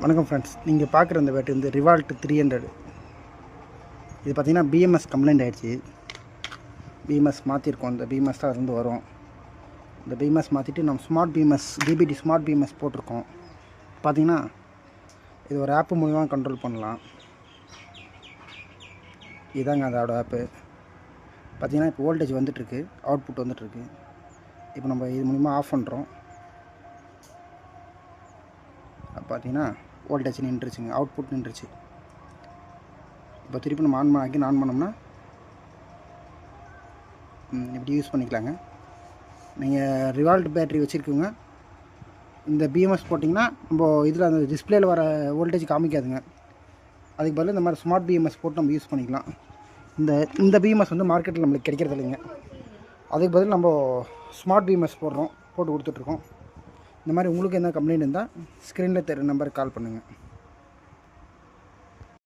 வணக்கம் ஃப்ரெண்ட்ஸ், நீங்கள் பார்க்குற இந்த பேட்டரி வந்து ரிவால்ட் 300. இது பார்த்திங்கன்னா பிஎம்எஸ் கம்ப்ளைண்ட் ஆகிடுச்சு. பிஎம்எஸ் மாற்றிருக்கோம். இந்த பிஎம்எஸ் தான் இருந்து வரும். இந்த பிஎம்எஸ் மாற்றிட்டு நம்ம smart BMS DBT smart BMS போட்டிருக்கோம். பார்த்திங்கன்னா இது ஒரு ஆப்பு மூலிமா கண்ட்ரோல் பண்ணலாம். இதாங்க அதோட ஆப்பு. பார்த்திங்கன்னா இப்போ வோல்டேஜ் வந்துட்டுருக்கு, அவுட்புட் வந்துட்டுருக்கு. இப்போ நம்ம இது மூலிமா ஆஃப் பண்ணுறோம். பார்த்தீங்கன்னா வோல்டேஜ் நின்றுச்சுங்க, அவுட்புட் நின்றுச்சு. இப்போ திருப்பி நம்ம ஆன் பண்ணோம்னா இப்படி யூஸ் பண்ணிக்கலாங்க. நீங்கள் ரிவால்ட் பேட்டரி வச்சுருக்கோங்க, இந்த பிஎம்எஸ் போட்டிங்கன்னா நம்ம இதில் அந்த டிஸ்பிளேயில் வர வோல்டேஜ் காமிக்காதுங்க. அதுக்கு பதில் இந்த மாதிரி ஸ்மார்ட் பிஎம்எஸ் போட்டு நம்ம யூஸ் பண்ணிக்கலாம். இந்த பிஎம்எஸ் வந்து மார்க்கெட்டில் நம்மளுக்கு கிடைக்கிறது இல்லைங்க. அதுக்கு பதில் நம்ம ஸ்மார்ட் பிஎம்எஸ் போட்டு கொடுத்துட்ருக்கோம். இந்த மாதிரி உங்களுக்கு என்ன கம்ப்ளைண்ட் இருந்தால் ஸ்க்ரீனில் தெரிய நம்பருக்கு கால் பண்ணுங்கள்.